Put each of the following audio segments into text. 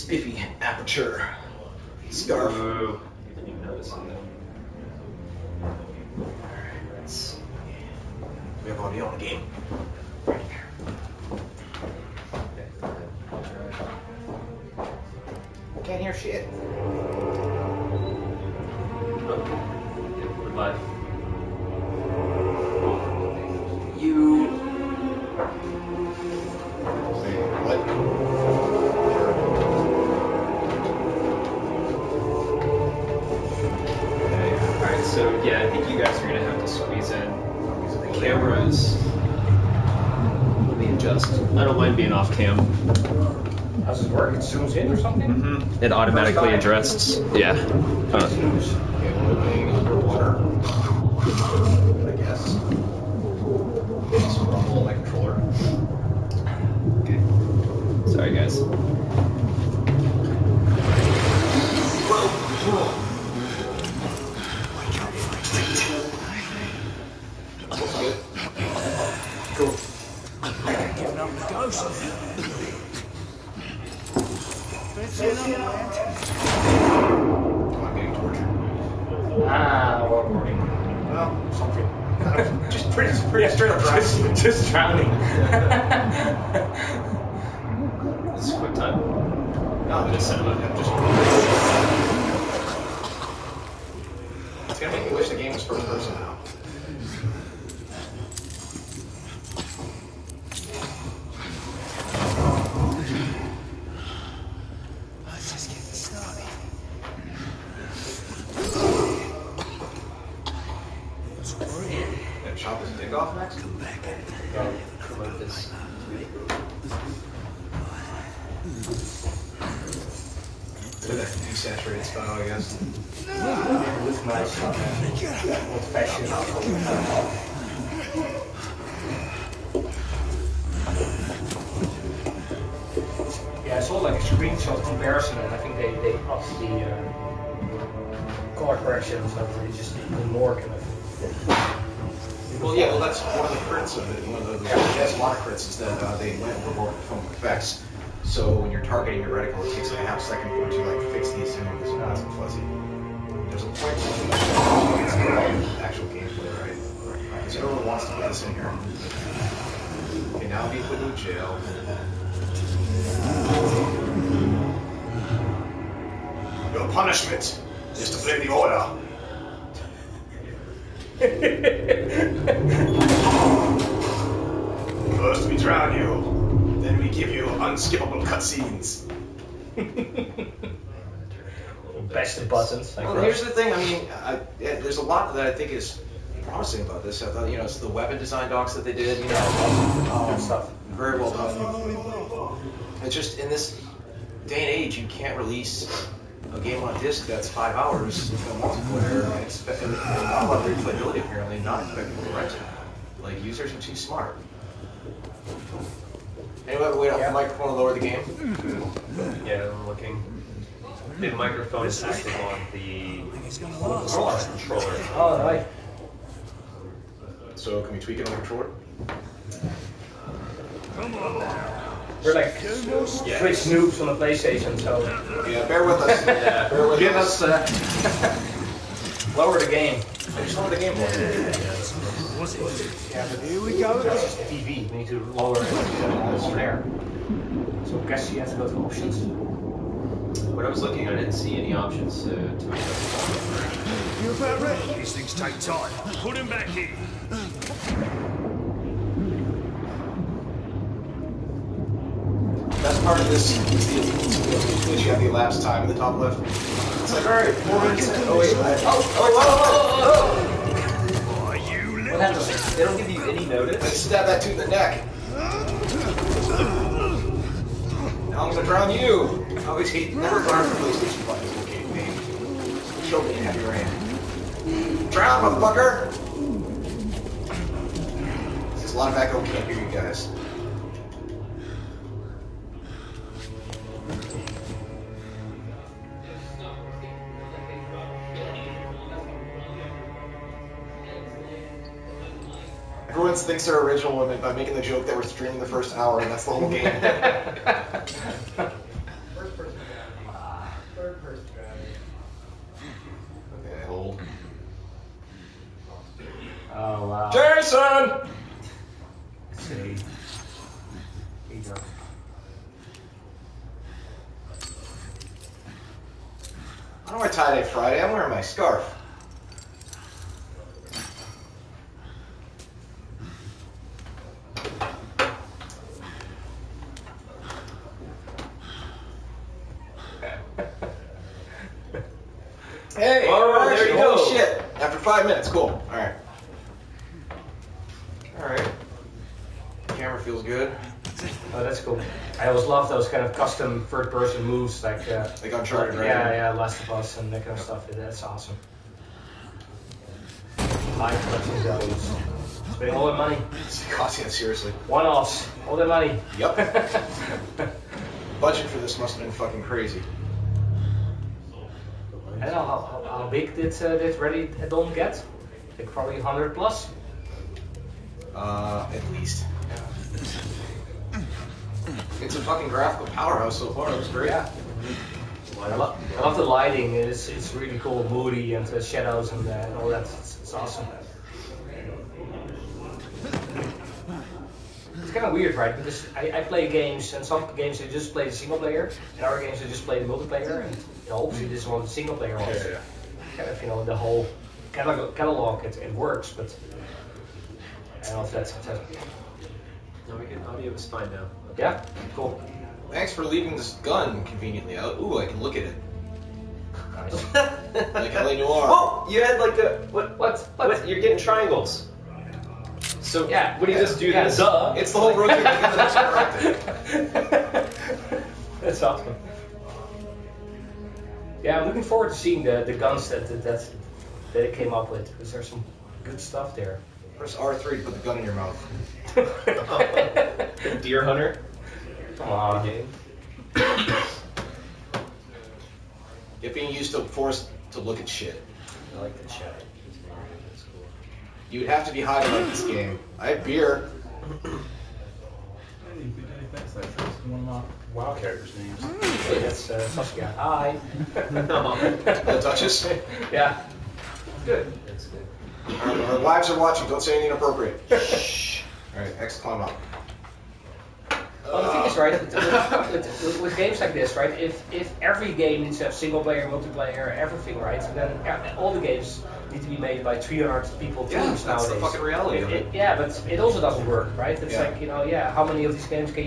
spiffy aperture scarf. Ooh. Didn't even notice that. We have audio on the game. Can't hear shit. We're live. You. What? Alright, so yeah, I think you guys are gonna have to squeeze in the cameras. Let me adjust. I don't mind being off cam. How does it work? It zooms in or something? Mm-hmm. It automatically adjusts. Yeah. Okay, we're moving underwater. I guess. Just rumble my controller. Okay. Sorry, guys. Cool. Giving up the ghost. I'm getting tortured. Waterboarding. Well, something. Just pretty straight up drowning. Just drowning. This is a quick time. No, Just cinema. It's gonna make me wish the game was first person now. Just getting started. And chop his dick off next? Promote this. With that desaturated style, I guess. Looks nice. Old fashioned. Yeah, I saw like a screenshot comparison, and I think they upped the color correction and stuff. It's just even more kind of. Well, yeah, well, that's one of the crits of it. One of the a lot of crits is that they went overboard with film effects. So when you're targeting your reticle, it takes like a half second for it to like fix the zoom because it's nice and fuzzy. There's a point where it's actual gameplay, right? Because everyone wants to put this in here. Okay, now I'll be put in jail. Your punishment is to play the order. First we drown you, then we give you unskippable cutscenes. Bash the buttons. Like Well, here's the thing. I mean, there's a lot that I think is promising about this. I thought, it's the weapon design docs that they did. Good stuff. Very well done. It's just in this day and age, you can't release a game on disc that's 5 hours in multiplayer and expect not a lot of replayability apparently, not expect people to rent it. Like users are too smart. Anyway, wait off the microphone to lower the game. Yeah, I'm looking. The microphone is active on the controller. Oh, right. So can we tweak it on the controller? We're like Twitch noobs on the PlayStation, so Yeah, bear with us. Yeah. Bear with give us. us lower the game. I just lowered the game for you. Yeah, but here we go. That's just TV. We need to lower it over there. So I guess you have to go to options. When I was looking, I didn't see any options to adjust. You about ready? These things take time. Put him back in. Best part of this is the Twitch, you have the elapsed time in the top left. It's like, alright, 4 minutes in. Oh, wait. Are you What happens? They don't give you any I notice? stab that dude in the neck. Now I'm gonna drown you. I always hate, never learned from PlayStation buttons. Okay, game. Show me heavy rain. Drown, motherfucker! There's a lot of echo, can't hear you guys. Everyone thinks they're original by making the joke that we're streaming the first hour, and that's the whole game. Wow. Jason! Let's see. Either. I don't wear tie-dye Friday, I'm wearing my scarf. Hey, Whoa, there you go. Holy shit. After 5 minutes, cool. Alright. Alright. Camera feels good. Oh, that's cool. I always love those kind of custom third-person moves, like Uncharted, right? Yeah, Last of Us and that kind of stuff. That's awesome. High production values. Spending all that money. Yeah, seriously. One-offs. All that money. Yep. Budget for this must have been fucking crazy. I don't know how big did Ready at Dawn get? I think probably 100 plus. At least. It's a fucking graphical powerhouse so far. It was great. Yeah. I love the lighting. It's really cool, moody, and the shadows and all that. It's awesome. It's kind of weird, right? Because I play games, and some games I just play the single player, and other games I just play the multiplayer. And obviously this one, the single player one, kind of the whole catalog. It works, but I don't know if that's. No, we can. Audio is fine now. Yeah, cool. Thanks for leaving this gun conveniently out. Ooh, I can look at it. Nice. Like LA Noire. Oh, you had like a what? You're getting triangles. So Yeah, what do you just do this? Duh. It's the whole rotating together that's corrected. That's awesome. Yeah, I'm looking forward to seeing the guns that it came up with, because there's some good stuff there. Press R3 to put the gun in your mouth. Deer hunter. Come on. Get being used to forced to look at shit. I like the chat. That's cool. You'd have to be high to like this game. I have beer. WoW characters' names. Hey, that's Saskia. Hi. The Duchess. Yeah. Good. That's good. Our wives are watching. Don't say anything inappropriate. Shh. All right, X climb up. Well, the thing is, right, with games like this, right, if every game needs to have single player, multiplayer, everything, right, then all the games need to be made by 300 people teams Yeah, that's nowadays. the fucking reality of it. Yeah, but it also doesn't work, right? It's Yeah. like, how many of these games can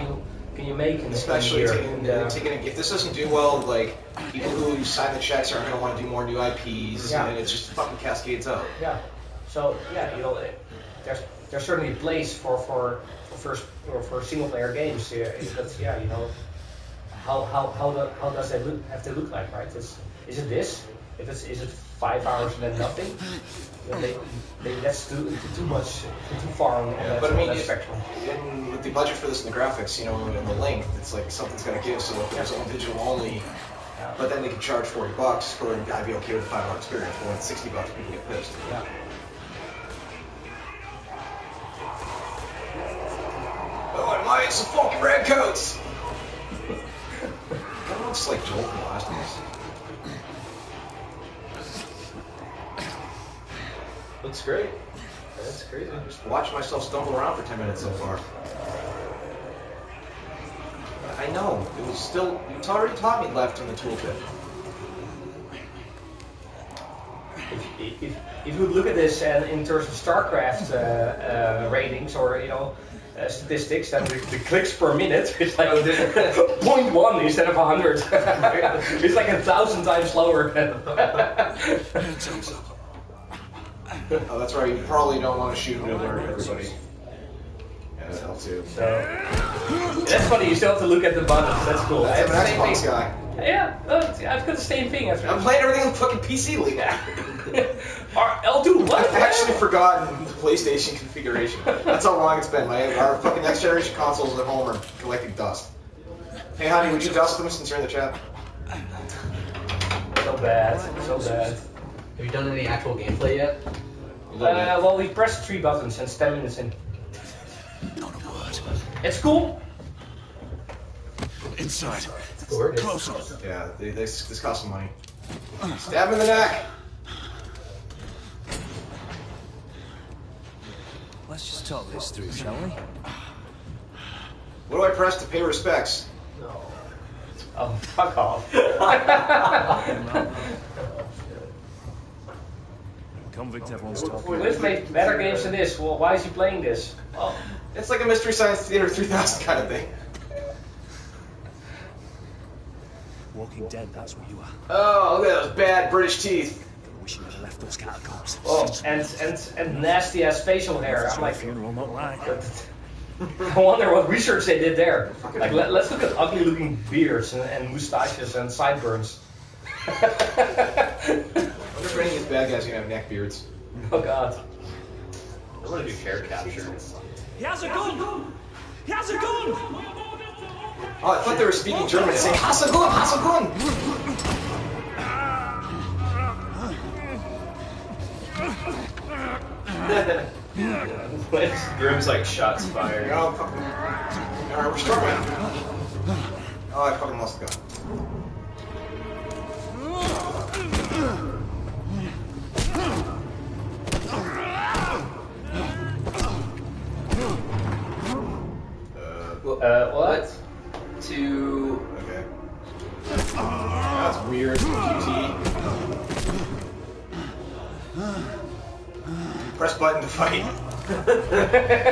you make in Especially a year? if this doesn't do well, like people who sign the checks aren't going to want to do more new IPs, Yeah. and it just fucking cascades out. Yeah. So yeah, there's certainly a place for single player games. Yeah, but yeah, how does that have to look like, right? Is it this? Is it 5 hours and then nothing? Maybe that's too much, too far on that, But I mean, that spectrum. and with the budget for this and the graphics, and the length, it's like something's got to give. So if there's all digital only, but then they can charge $40 for it, I'd be okay with a $5 experience. But when it's $60, people get pissed. Yeah. Oh, am I some fucking redcoats? That looks like Joel from Last of Us. Looks great. That's crazy. Just watch myself stumble around for 10 minutes so far. I know, it's already taught me left in the tooltip. If you look at this in terms of StarCraft ratings or statistics, then the clicks per minute is like 0.1 instead of 100. It's like 1,000 times slower. Oh, that's right, you probably don't want to shoot him to alert everybody. Yeah, that helps too. So that's funny. You still have to look at the buttons. That's cool. I'm an the same Xbox thing. guy. Yeah, I've got the same thing. I'm playing everything on fucking PC lately. L2, what? I've actually forgotten the PlayStation configuration. That's how long it's been. Our fucking next generation consoles at home are collecting dust. Hey, honey, would you dust them since you're in the chat? So bad. So bad. Have you done any actual gameplay yet? Well, we pressed 3 buttons and it's 10 minutes in. Not a word. It's cool. Inside. Closer. Yeah, this costs some money. Stab him in the neck! Let's just talk this through, shall we? What do I press to pay respects? No. Oh, fuck off. Convict everyone's talking. We've made better games than this. Well, why is he playing this? Well, it's like a Mystery Science Theater 3000 kind of thing. Walking Dead, that's what you are. Oh, look at those bad British teeth. I wish you never left those catacombs. Oh, and nasty ass facial hair. I'm like, funeral, not like. I wonder what research they did there. Like, let's look at ugly looking beards and mustaches and sideburns. I wonder if any of these bad guys are gonna have neck beards. Oh god. I want to do hair capture. He has a gun! He has a gun! Oh, I thought they were speaking German, saying Hasagun, Hasagun! Grim's like shots fired. Oh, fucking. Alright, we're struggling. Oh, I fucking lost the gun. What? To... Okay. That's weird. QT. Press button to fight.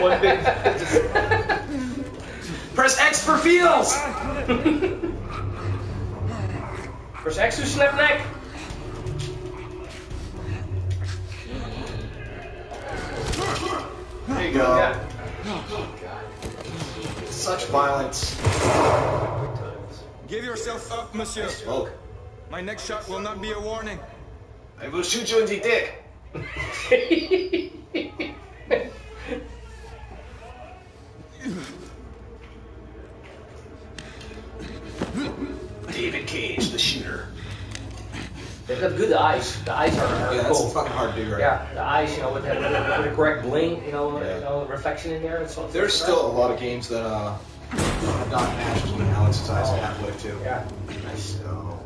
One big... Press X for feels! Press X to snap neck. There you go. Yeah. Such violence. Give yourself up, monsieur. Smoke. My next shot will not be a warning. I will shoot you in the dick. David Cage, the shooter. They've got good eyes. The eyes are Yeah, that's cool. fucking hard to do, right? Yeah, the eyes, you know, with the correct bling, you know, reflection in there. It's There's still a lot of games that have not matched even Alex's eyes at Half-Life 2. Yeah. So.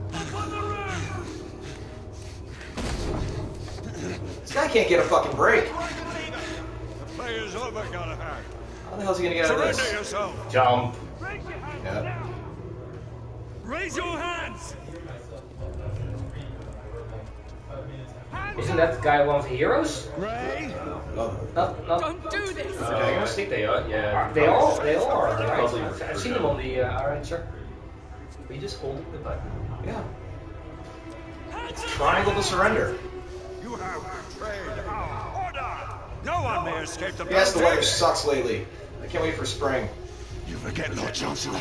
This guy can't get a fucking break. The player's over, Galahad. How the hell is he gonna get out of Surrender this? yourself. Jump. Yeah. Raise your hands. Isn't that the guy one of the heroes? Ray. Love it. No. Don't do this! I think they are, yeah. They all are, right? Probably I've seen them on the, alright, sure. Are you just holding the button? Yeah. Triangle to surrender. You have betrayed our order. No one may escape the Yes, the weather penalty. sucks lately. I can't wait for spring. You forget, Lord Chancellor.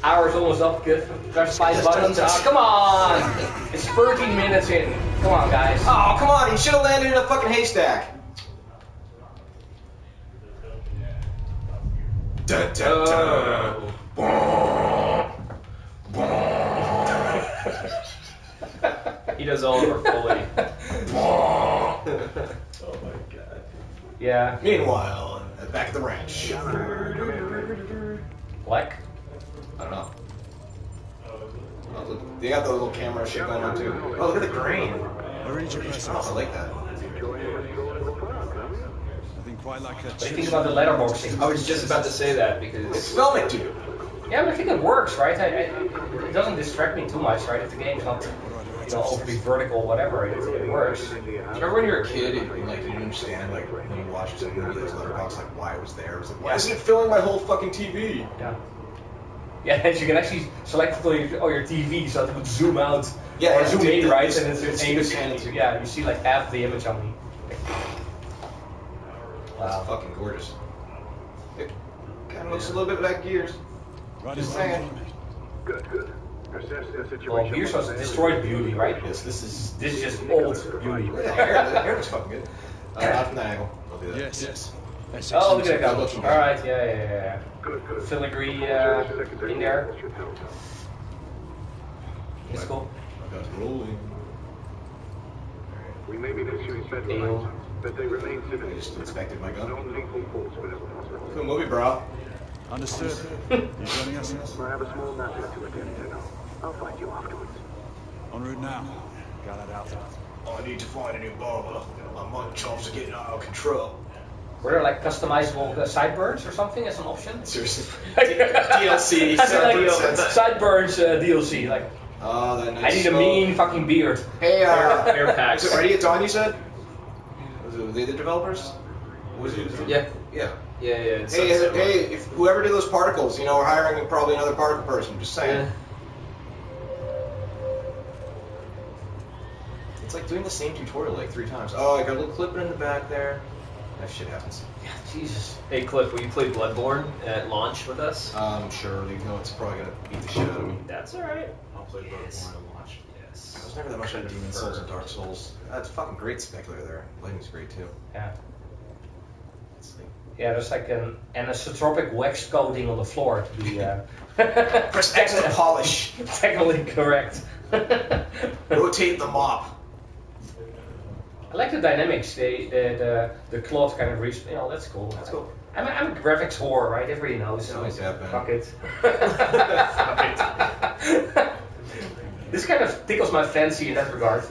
Hour's almost up, good. Press 5 buttons. Oh, come on! It's 13 minutes in. Come on, guys. Oh, come on, he should have landed in a fucking haystack. Dun, dun, dun. He does all of our Foley. Oh my god. Yeah. Meanwhile, back at the ranch. Black? I don't know. Oh, look, they got the little camera shit going on too. Oh, look at the grain. I read your presence. Oh, I like that. Nothing quite like a What do you think about the letterboxing? I was just about to say that It's because filmic, dude. Yeah, but I think it works, right? It doesn't distract me too much, right? If the game's not, you know, overly vertical, whatever, it works. Remember when you were a kid and like you didn't understand like when you watched some movie that was letterbox like why it was there? It was like why isn't it filling my whole fucking TV? Yeah. Yeah, and you can actually select it on your TV so it would zoom out. Yeah, or yeah, zoom dude, in, right? it's- And it's it's and you just see, handy. yeah, you see like half the image on me. That's fucking gorgeous. It kind of looks a little bit like Gears. Just saying. Good. Assess the situation. Well, Gears was destroyed beauty, right? Yes, this is just old beauty. the hair looks fucking good. Not from that angle. I'll do that. Yes. Oh, look at that Looks guy. good. Alright, yeah. Good. Filigree in there. It's cool. That's rolling. We may be issuing federal Deal. license, but they remain I civilians. just inspected my gun. Non-lethal force whenever possible. Cool movie, bro. Understood. You joining us? I have a small matter to attend to now. I'll find you afterwards. En route now. Got that out. I need to find a new barber. My mutton chops are getting out of control. Were there like customizable sideburns or something as an option? Seriously. DLC, sideburns DLC. Like, oh, that nice I need a mean fucking beard. Hey, Air packs. is it ready at dawn, you said? Were they the developers? Was it? Yeah. Yeah. Yeah. It's Hey, if whoever did those particles, you know, we're hiring probably another particle person. Just saying. Yeah. It's like doing the same tutorial like 3 times. Oh, I got a little clip in the back there. That shit happens. Yeah, Jesus. Hey Cliff, will you play Bloodborne at launch with us? Sure, you know it's probably gonna beat the shit out of me. That's alright. I'll play Bloodborne at launch. Yes. I was never that much into Demon Souls and Dark Souls. That's fucking great speculator there. Lightning's great too. Yeah. It's like, Yeah, there's like an anisotropic wax coating on the floor to be press X to polish. technically correct. Rotate the mop. I like the dynamics. The cloth kind of you know, that's cool. That's cool. I'm a graphics whore, right? Everybody knows. Yeah, like that, man. Fuck it. Fuck it. This kind of tickles my fancy in that regard.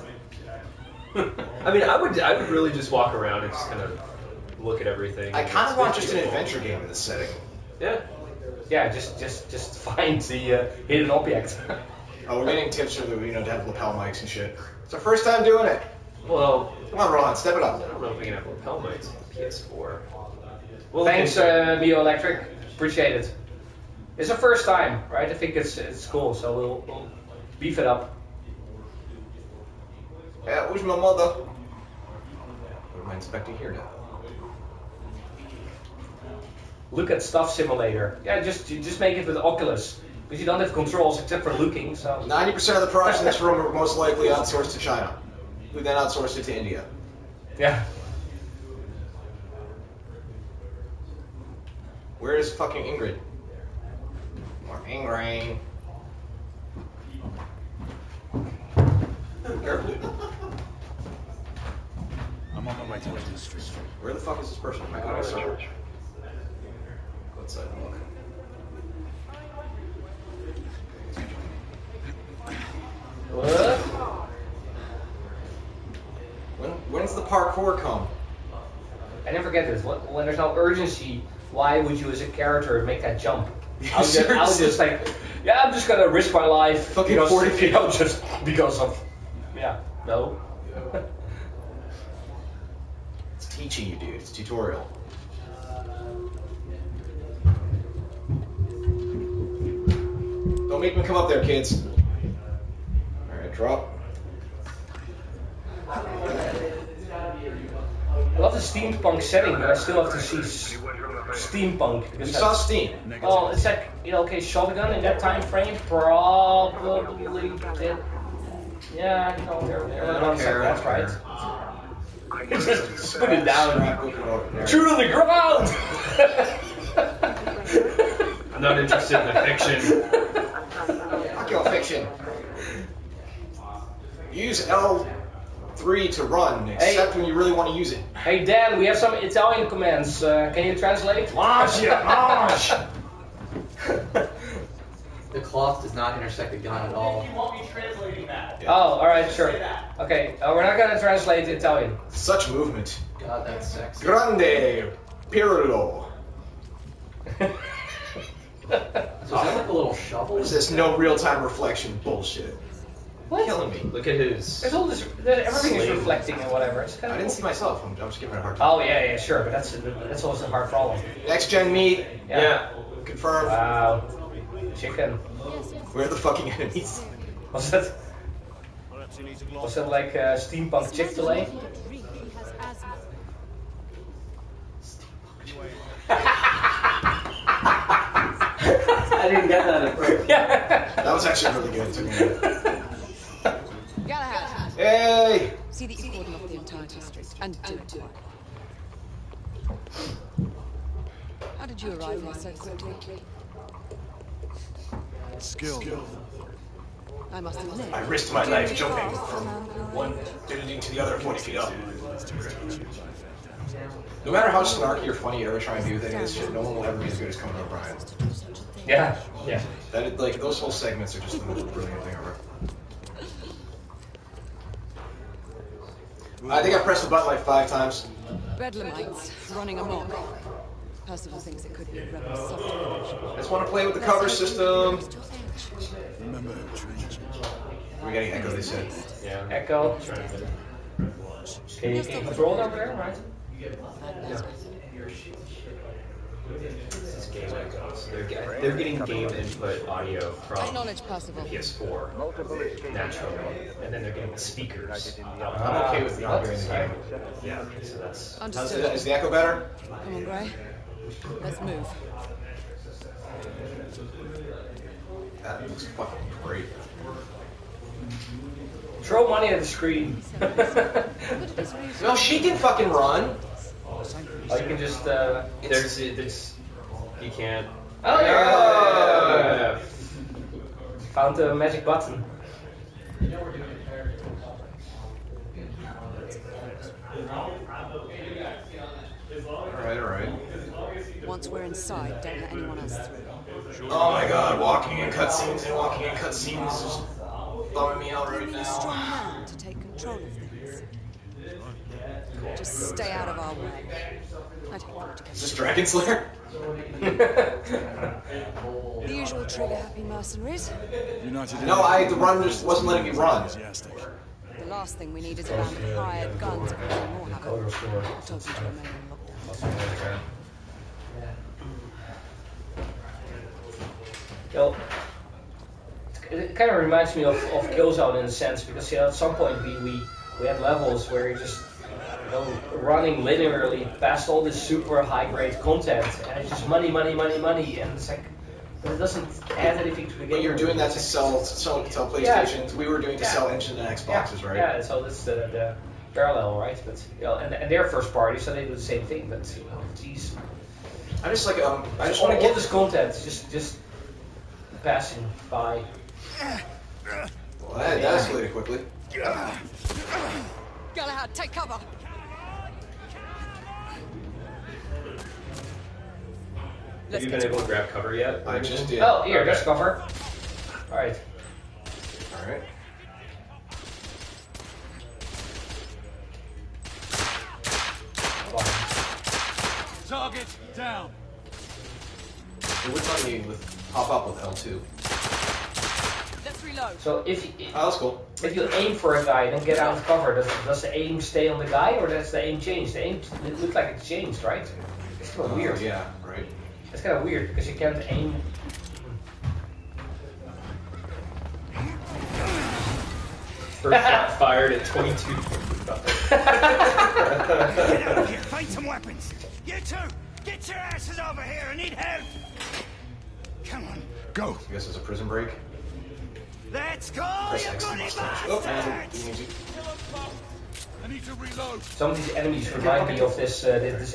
I mean, I would really just walk around and just kind of look at everything. I kind of want just an adventure game in this setting. Yeah. Yeah, just find the hidden object. Oh, we're getting tips for the, you know, to have lapel mics and shit. It's our first time doing it. Well, Come on, Ron, step it I up. don't know if we can have lapel mics on PS4. Well, Thanks, Bioelectric. Appreciate it. It's the first time, right? I think it's cool, so we'll beef it up. Yeah, where's my mother? What am I expecting here now? Look at Stuff Simulator. Yeah, just make it with Oculus. Because you don't have controls except for looking, so... 90% of the products in this room are most likely outsourced to China. Who then outsourced it to India. Yeah. Where is fucking Ingrid? More Ingrid. Careful. I'm on my way to the street. Where the fuck is this person? Am I going to search? Go outside and look. What? When's the parkour come? I never get this. When there's no urgency, why would you as a character make that jump? I was just like, yeah, I'm just gonna risk my life. Fucking because, 40 feet. you know, just because of, yeah, no. It's teaching you, dude. It's a tutorial. Don't make me come up there, kids. Alright, drop. I love the steampunk setting, but I still have to see steampunk. You Because saw Steam. well, it's like, you know, okay, shotgun in that time frame probably did. Yeah, you know, there were ones like that, right? Just put it down. Shoot on the ground! I'm not interested in the fiction. Fuck your fiction. Use L3 to run, except when you really want to use it. Hey Dan, we have some Italian commands. Can you translate? Launch it, launch! The cloth does not intersect the gun at all. You won't be translating that. Oh, alright, sure. Okay, we're not gonna translate Italian. Such movement. God, that's sexy. Grande Pirlo. So is that like a little shovel? What is this no real-time reflection bullshit? What? Killing me. Look at his. There's all this, everything is Slave. reflecting and whatever. It's kind I of didn't cool. see myself. I'm just giving it a hard time. Oh yeah, sure, but that's always a hard problem. Next gen meat. Yeah. Confirmed. Wow. Chicken. Where are the fucking enemies? Was that like steampunk Chick-fil-A? I didn't get that at first. That was actually really good. It took me a minute. Galahad, Hey! see that you cordon off the entire district and do it to How did you arrive here so quickly? Skill. I must admit. I risked my life jumping from one building to the other 40 feet up. No matter how snarky or funny you ever try and be with any of this shit, no one will ever be as good as Conan O'Brien. Yeah. That like those whole segments are just the most brilliant thing ever. I think I pressed the button like 5 times. Bedlamites running amok. Percival thinks it could be a rebel subterfuge. I just want to play with the cover system. Remember who trained you? We're getting Echo, they said. Yeah. Echo. Can you control it over there, right? This is game echoes. They're getting game input audio from Acknowledge Percival. PS4 naturally, and then they're getting the speakers. I'm okay with not hearing the game. Yeah, so that's. Understood. Is the Echo better? Come on, Gray. Let's move. That looks fucking great. Throw money at the screen. No, she can fucking run. Oh, you can just. There's you can't. Oh yeah! Found the magic button. Alright. Once we're inside, don't let anyone else through. Oh my god, walking in cutscenes is just bumming me out right Give me a strong now. hand to take control of things. Just stay out of our way. I don't want to Is this Dragon Slayer? The usual trigger-happy mercenaries. United No, the run just wasn't letting me run. Enthusiastic. The last thing we need is a band of hired guns causing more havoc. Color store. Talking to a man on lockdown. Well, it kind of reminds me of Killzone in a sense, because at some point we had levels where you're just running linearly past all this super high grade content, and it's just money, and it's like, but it doesn't add anything to the game. But you're doing that to sell PlayStations. We were doing to sell engine and Xboxes, right? Yeah, so that's the parallel, right? But and they're first party, so they do the same thing. But geez, I just like I just all want to get this content just passing by. Well, that escalated quickly. Galahad, take cover! Have you been able to grab cover yet? I just did. Oh, here, Okay. there's cover. All right. Alright. Target down. It would let me pop up with L2. Let's reload. So if Oh, that's cool. you aim for a guy, then get out of cover. Does the aim stay on the guy, or does the aim change? The aim it looks like it's changed, right? It's kind of weird. Yeah, right. It's kind of weird because you can't aim. First shot fired at 22. Get out here, find some weapons. You two, get your asses over here. I need help. Come on, Go. I guess it's a prison break. let's go, Press you X on goody mustache. Oh, bastards. I need to reload. Some of these enemies remind me of this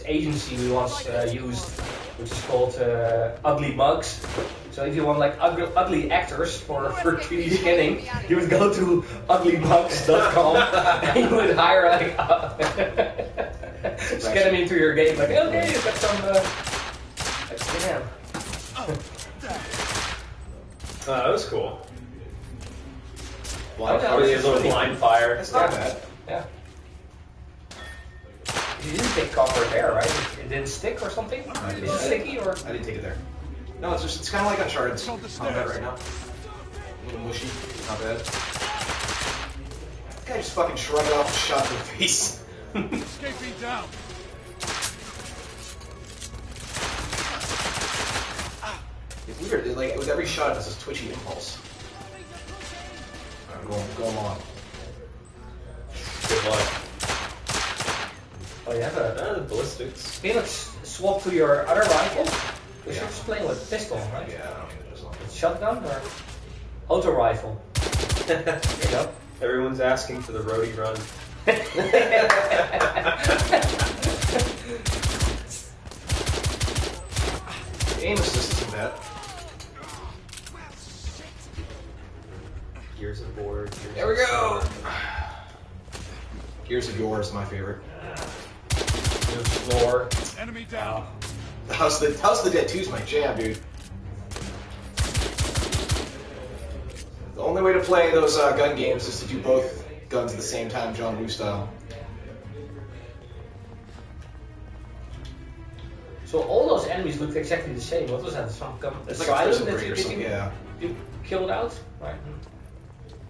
agency we once used, which is called Ugly Mugs. So if you want like ugly actors for 3D scanning, you would go to uglymugs.com and you would hire like scan them into your game. Like, okay, you've got some scan. That was cool. Blind Or the little blind fire. It's not bad. Yeah. You didn't take cover there, right? It didn't stick or something? Is it sticky or? I didn't take it there. No, it's kind of like Uncharted. It's on the Not bad stairs. right now. A little mushy. Not bad. That guy just fucking shrugged off and shot in the face. Escaping down. It's weird. Like with every shot, it's this twitchy impulse. Alright, go on. Good luck. Oh, you have a. The ballistics. Can you like swap to your other rifle? Because Yeah. you're just playing with a pistol, right? Yeah, I don't need this one. It's shotgun or auto rifle? There you go. Everyone's asking for the roadie run. The aim assist isn't bad. Gears of War. There we go. Gears of War is my favorite. Floor. Enemy down. House of the Dead 2 is my jam, dude. The only way to play those gun games is to do both guns at the same time, John Woo style. So all those enemies looked exactly the same. What was that? Some It's like a prison that break or something, yeah. you killed out? Right.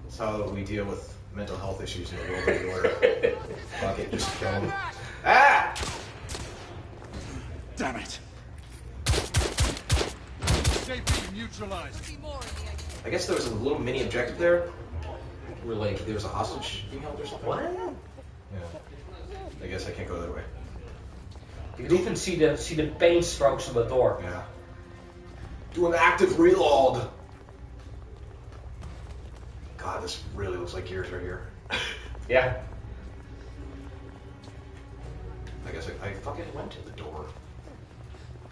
That's how we deal with mental health issues in the world of the order. Fuck it, just kill them. Ah! Damn it! JP neutralized. I guess there was a little mini objective there, where like there was a hostage being held or something. What? Yeah. I guess I can't go that way. You can even see the paint strokes on the door. Yeah. Do an active reload. God, this really looks like Gears right here. Yeah. I guess I fucking went to the door.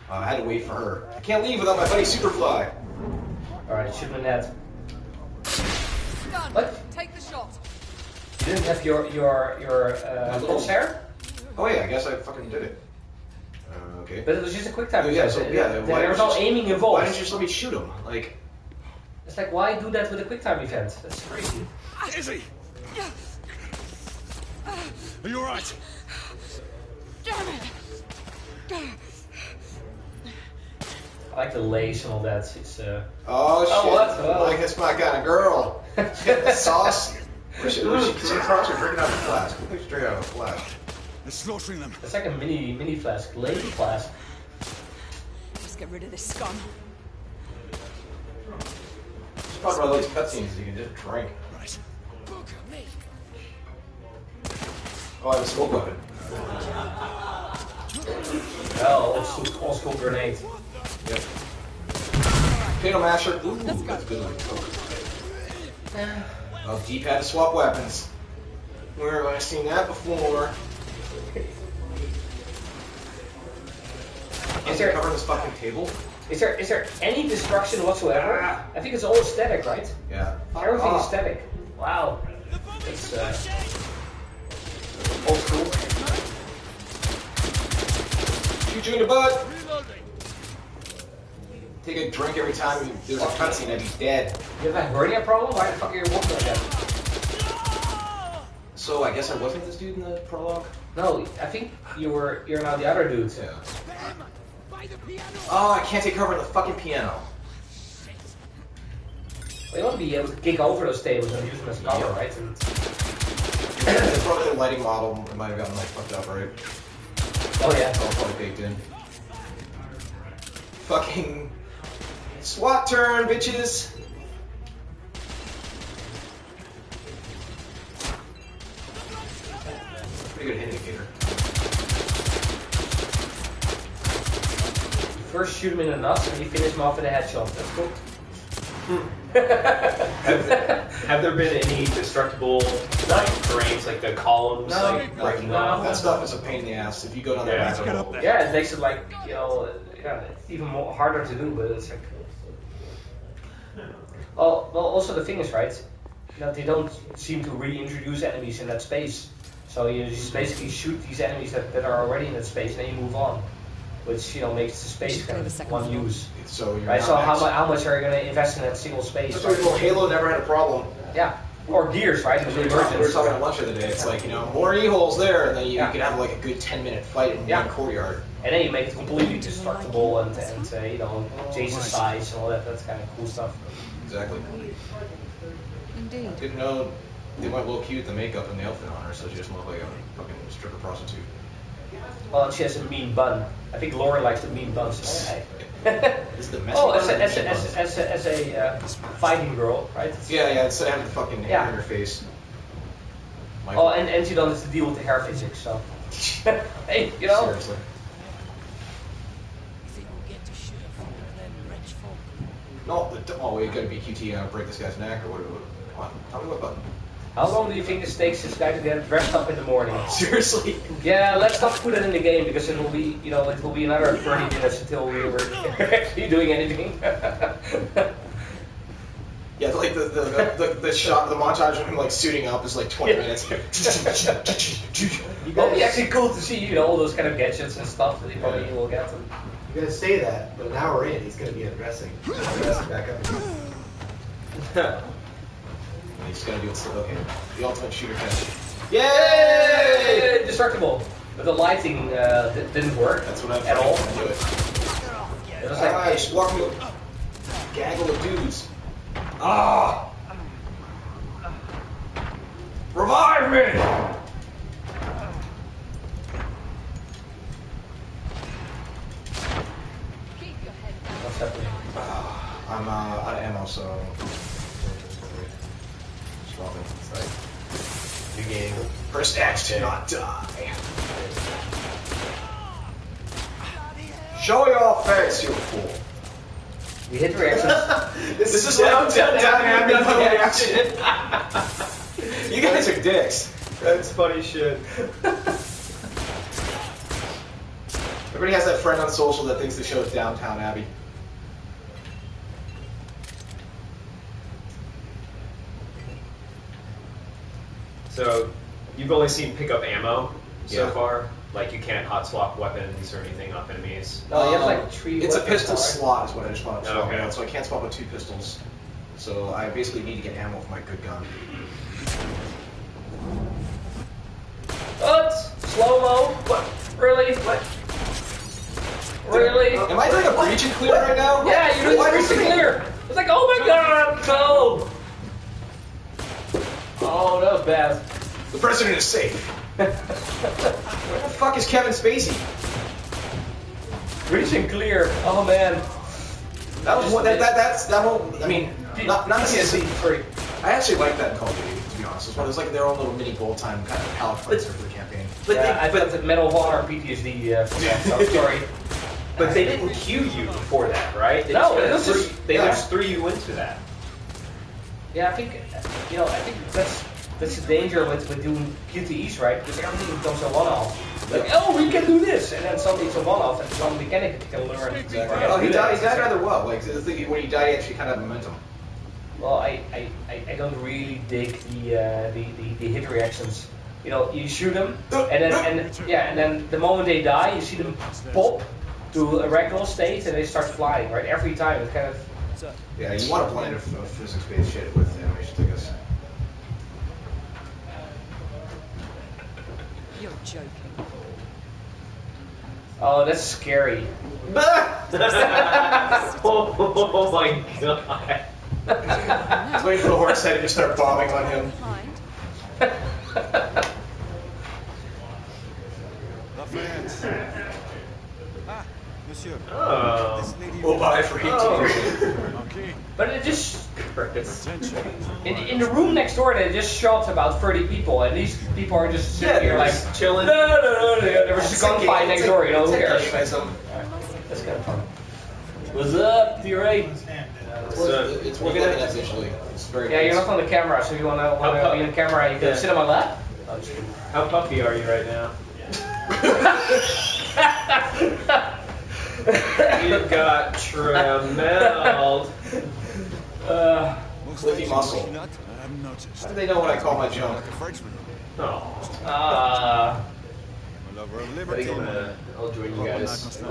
I had to wait for her. I can't leave without my buddy Superfly. Alright, shoot my net. Gun. What? Take the shot. You didn't have your crosshair? Oh yeah, I guess I fucking did it. Okay. But it was just a quick time. Yeah, so yeah. There was no aiming involved. Why didn't you just let me shoot him? Like. It's like, why do that with a quick time event? That's crazy. Izzy! Are you alright? Damn it. I like the lace and all that. It's Oh shit! what? Oh. Like it's my kind of girl. She got the sauce. She crops are drinking out of a flask. Who thinks drinking out of a flask? They're slaughtering them. it's like a mini flask, lady flask. Just get rid of this scum. Just talk about all these cutscenes you can just drink. Right. Oh, I have a smoke weapon. Oh, old school grenade. Yep. Potato masher. Ooh, Let's go. that's good. Oh, D-pad to swap weapons. Where have I seen that before? Is there covering this fucking table? Is there any destruction whatsoever? I think it's all static, right? Yeah. Everything is static. Wow. It's old school. Shoot you in the butt. Take a drink every time there's a cutscene, I'd be dead. You have a hernia problem? Why the fuck are you walking like that? So I guess I wasn't this dude in the prologue? No, I think you're now the other dude. Yeah. Oh, I can't take cover in the fucking piano. Well, you want to be able to kick over those tables and use them as cover, right? And It's probably the lighting model. It might have gotten like fucked up, right? oh yeah. It's all probably baked in. Fucking SWAT turn, bitches! Pretty good hit indicator. First shoot him in the nuts and you finish him off with a headshot. That's cool. Have there been any destructible terrains like the columns like breaking off? That stuff is a pain in the ass if you go down that rabbit get hole. up there. Yeah, it makes it like, even more harder to do, but it's like... Well, also the thing is, right, that they don't seem to reintroduce enemies in that space. So you just basically shoot these enemies that are already in that space and then you move on. Which, makes the space kind of one use. So you're Right, not so next. how much are you going to invest in that single space? That's why well, Halo never had a problem. Yeah. Or Gears, right? It was We were talking emergence. at lunch the other day. It's like, more e-holes there, and then you could have like a good 10-minute fight in one courtyard. And then you make it completely destructible and change the size and all that. That's kind of cool stuff. Exactly. Indeed. Didn't know they went low key with the makeup and the outfit on her, so she doesn't look like a fucking stripper prostitute. Well, and she has a mean bun. I think Lauren likes the mean buns. This is the messy Oh, part as of the mean a buns. fighting girl, right? Yeah, instead of having the fucking hair in her face. Oh, and she doesn't have to deal with the hair physics, so. Hey, Seriously. No, you gotta be QT, break this guy's neck, or what? Come on, tell me what button. How long do you think it takes this guy to get dressed up in the morning? Seriously? Yeah, let's not put it in the game because it will be, it will be another 30 minutes until we were actually doing anything. Yeah, like the shot, the montage of him like suiting up is like 20 minutes. It'll be actually cool to see, all those kind of gadgets and stuff that he probably will get. You're gonna say that, but an hour in, he's gonna be undressing. Dressing back up. He's gonna do it. Okay, the ultimate shooter finish. Yay! Destructible. But the lighting didn't work That's what I'm at all. trying to do it. It was Alright, like, just walk me a gaggle of dudes. Ah! Revive me! what's happening? I'm out of ammo, so. Swap it. It's like, you getting Press X to not die. Show your face, you fool. we hit reactions. This is downtown Abbey reaction. You guys are dicks. That's funny shit. Everybody has that friend on social that thinks the show is Downtown Abbey. So, you've only seen pick up ammo so Yeah. far? Like, you can't hot swap weapons or anything off enemies? No, you have like 3 It's a weapons pistol now, right? slot is what I just want to swap Okay. out, so I can't swap out 2 pistols. So I basically need to get ammo for my good gun. What? Slow-mo? What? Really? What? Really? Am I doing a breach and clear right now? Yeah, you're doing Why pretty does it- clear. It's like, oh my god, no! Oh, that was bad. The president is safe. Where the fuck is Kevin Spacey? Breach and clear. Oh man. That was one. That's that whole. I mean, not necessarily. free. I actually like that in Call of Duty, to be honest. It's one. It's like their own little mini bowl time kind of palette cleanser for the campaign. But Yeah, I they, thought that Medal of Honor PTSD for that, so I'm sorry. but they didn't cue you for that, right? They No, just it was threw- just- they yeah. just threw you into that. Yeah, I think, I think that's the danger with doing QTEs, right? Because everything becomes a one-off. Like, oh, we can do this, and then suddenly it's a one-off, and some mechanic you can learn. Oh, he died rather well. Like the thing, when he died, he actually kind of had momentum. Well, I don't really dig the hit reactions. You know, you shoot them, and then the moment they die, you see them pop to a ragdoll state, and they start flying. Right, every time it kind of. Yeah, you want to blend of physics-based shit with animation, I guess. You're joking. Oh, that's scary. Oh my god. I was waiting for the horse head to just start bombing on him. Behind. Lafayette. Ah, monsieur. Oh. This lady We'll buy for 18. Okay. But it just Attention. in the room next door, they just shot about 30 people, and these people are just sitting here like chilling. No. There was a gunfight next door. You know, who cares? That's That's kind of fun. What's up, T-Ray? It's worth looking at visually. It's very Yeah, you're nice. not on the camera, so if you wanna be in the camera, you can Yeah. sit on my lap. Oh, just kidding. How puffy are you right now? You got tramelled. Cliffy muscle. Not, I've noticed. How do they know what I call my junk? Like a Frenchman. Oh. Uh, A lover of I liberty. think I'll join you guys.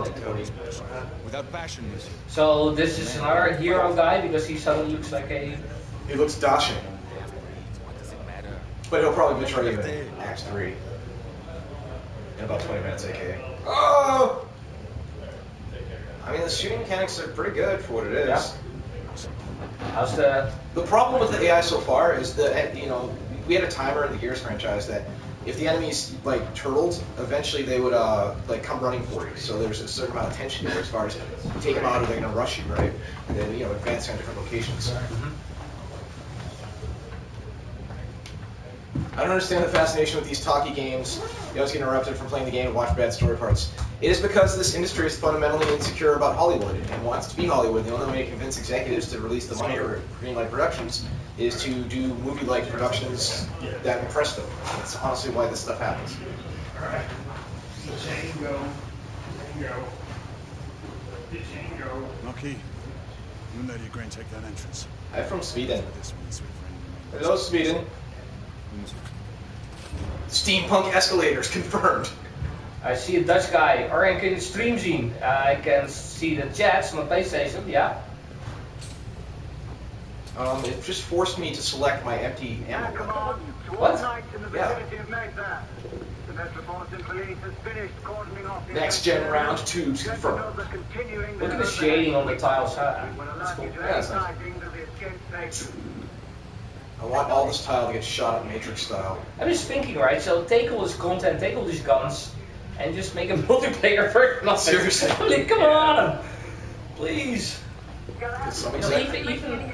Without passion, monsieur. so this is another hero guy because he suddenly looks like a. He looks dashing. What does it matter? But he'll probably betray you in Act 3. In about 20 minutes, aka. Oh! I mean, the shooting mechanics are pretty good for what it is. Yeah. How's the? The problem with the AI so far is that, we had a timer in the Gears franchise that if the enemies, like, turtled, eventually they would, come running for you. So there's a certain amount of tension there as far as take them out or they're going to rush you, right? And then, advance on different locations. I don't understand the fascination with these talkie games. You always get interrupted from playing the game and watch bad story parts. It is because this industry is fundamentally insecure about Hollywood and wants to be Hollywood. The only way to convince executives to release the money or greenlight productions is to do movie-like productions that impress them. That's honestly why this stuff happens. Alright. Django. Marquis, you let your grain take that entrance. I'm from Sweden. This one, sweet friend. Hello, Sweden. Steampunk escalators confirmed. I see a Dutch guy. Or I can stream zien. I can see the chats on the PlayStation. Yeah. It just forced me to select my empty ammo. Come on. What? Nights in the Yeah. vicinity of Baghdad. The Metropolitan Police has finished cordoning off the Next gen round 2 to confirm. Look at the shading on the tiles. That's cool. Yeah, that's nice. I want all this tile to get shot at Matrix style. I'm just thinking, right? So take all this content, take all these guns, and just make a multiplayer version of it. Seriously. I mean, come on, please. Somebody You know, said- even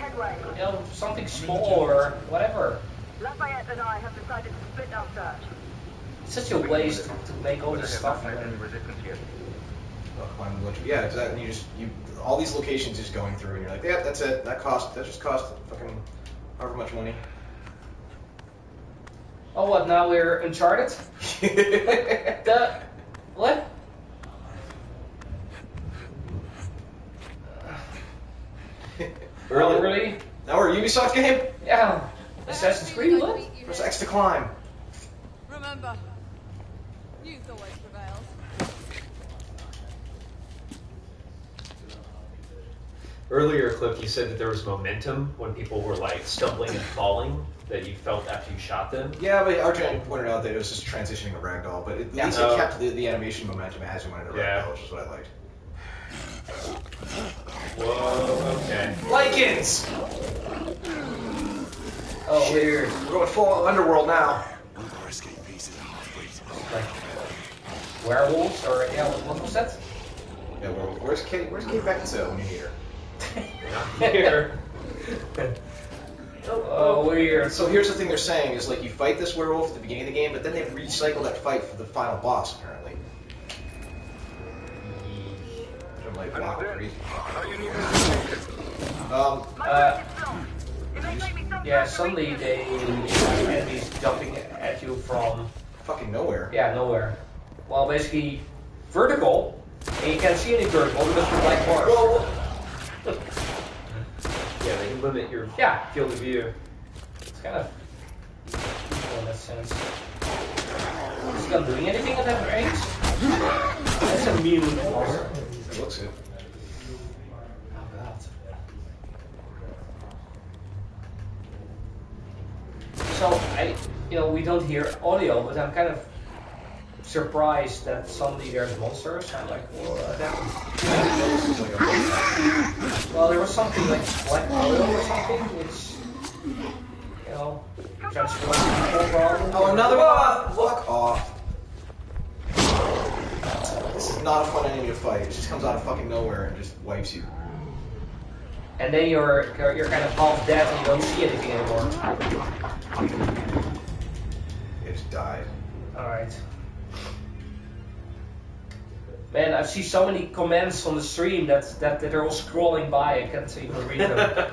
something small or whatever. Lafayette and I have decided to split our search. It's such a waste to make all this stuff. Yeah, exactly. All these locations just going through, and you're like, yeah, that's it. That just cost fucking however much money. Oh, what? Now we're Uncharted? What? Oh, really? Now we're a Ubisoft game? Yeah. Assassin's Creed, what? Press X to climb. Remember, youth always prevails. Earlier clip, you said that there was momentum when people were like stumbling and falling that you felt after you shot them. Yeah, but Arjun pointed out that it was just transitioning a ragdoll, but at least it kept the animation momentum as you went into ragdoll, which is what I liked. Whoa, okay. Lycans! Oh, weird. We're going full underworld now. Like werewolves or what was that? Yeah, where's Kate Beckinsale when you need her? Here. Oh, weird. So here's the thing they're saying is like you fight this werewolf at the beginning of the game, but then they recycle that fight for the final boss apparently. I'm like, wow, crazy. Yeah, suddenly the enemies jumping at you from fucking nowhere. Yeah, nowhere. Well, basically vertical, and you can't see any vertical because you're black bars. Yeah, they can limit your field of view. It's kind of cool in that sense. Is it not doing anything at that range? That's a mean looking monster. It looks good. Oh god. So we don't hear audio, but I'm kind of surprised that suddenly there's monsters. I'm like, what happened? Well, there was something like black oil or something, which transformed people probably. Oh, another one! Fuck off. This is not a fun enemy to fight. It just comes out of fucking nowhere and just wipes you. And then you're kind of half dead and you don't see anything anymore. It just died. Alright. Man, I see so many comments on the stream that they're all scrolling by. I can't even read them.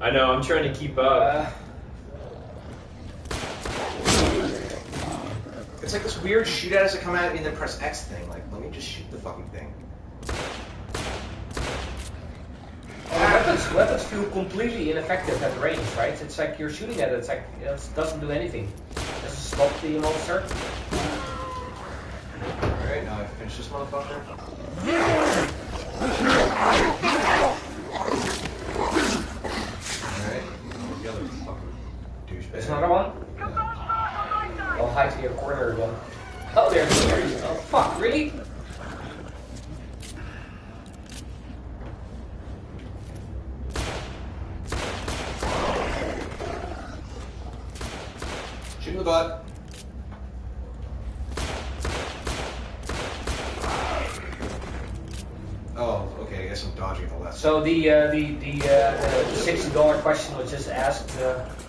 I know, I'm trying to keep up. It's like this weird shoot at us to come at me and then press X thing. Like, let me just shoot the fucking thing. Weapons feel completely ineffective at range, right? It's like you're shooting at it, it's like it doesn't do anything. Does it stop the monster? Alright, now I finish this motherfucker. Alright, the other fucking douchebag. There's another one? I'll hide to your corner again. Oh, there he is. Oh, fuck, really? Shoot in the butt. Oh, okay, I guess I'm dodging the left. So the $60 question was just asked,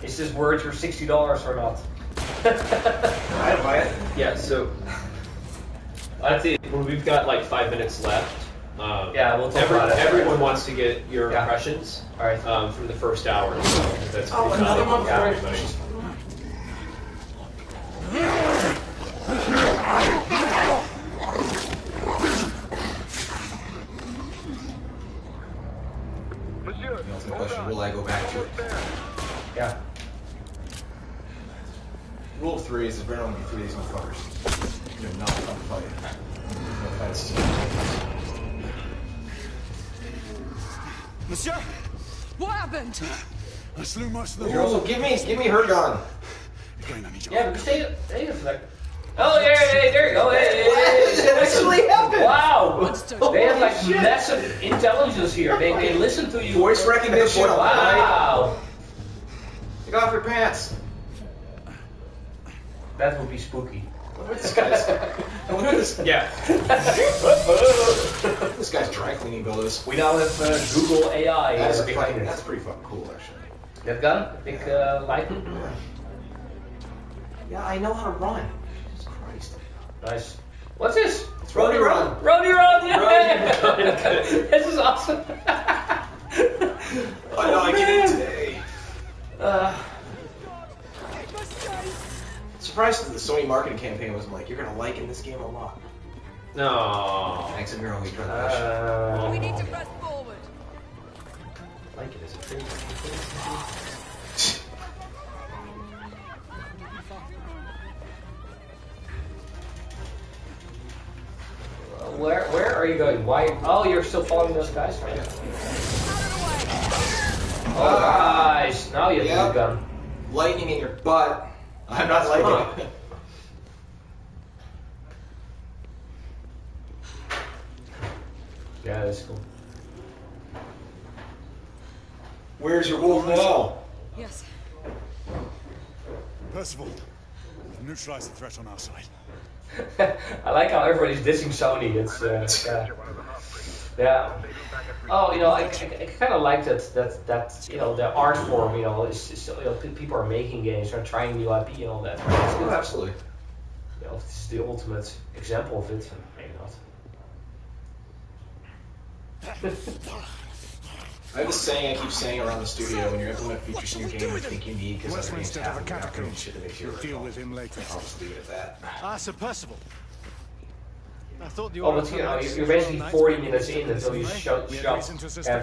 is this worth your $60 or not? I'd buy it. Yeah, so I think we've got like 5 minutes left. Yeah, we'll talk about it. Everyone wants to get your impressions from the first hour. So that's another one for everybody. The ultimate question, will I go back to it? Yeah. Rule of three is there's better only be three of these motherfuckers. They're not fun to fight. No fights. Monsieur? What happened? I slew most of the Girls, give me her gun. Yeah, because they have like Oh, yeah, there you go. That actually happened. Wow. They have like massive intelligence here. They listen to you. Voice recognition. Wow. Take off your pants. That would be spooky. This guy's. Yeah. This guy's dry cleaning bills. We now have Google AI That's behind it. That's pretty fucking cool, actually. That gun? Big lightning? Yeah, I know how to run. Jesus Christ. Nice. What's this? It's Roadie Run. Roadie Run, yeah! This is awesome. Oh no, I get it today. Surprised that the Sony marketing campaign wasn't like, you're gonna like in this game a lot. No. Thanks, I'm only trying to push. We need to press forward. Like it as a thing. Where are you going? Why? Oh, you're still following those guys, right? Oh, nice. Now you have the gun. Lightning in your butt. I'm not liking it. Yeah, that's cool. Where's your wolf now? Yes. Percival, we've neutralized the threat on our side. I like how everybody's dissing Sony. It's yeah. Oh, you know, I kind of like that you know, the art form. You know, it's you know, people are making games, they're trying new IP and all that. Right? Oh, absolutely. You know, this is the ultimate example of it. Maybe not. I have this saying I keep saying around the studio: when you implement features in your game you think you need, because other games Westminster have have a them, catacomb. shit that makes you We'll deal with him later. I'll just leave it at that. Ah, Sir Percival. I thought you Oh, were but you know, you're basically 40 minutes in until you have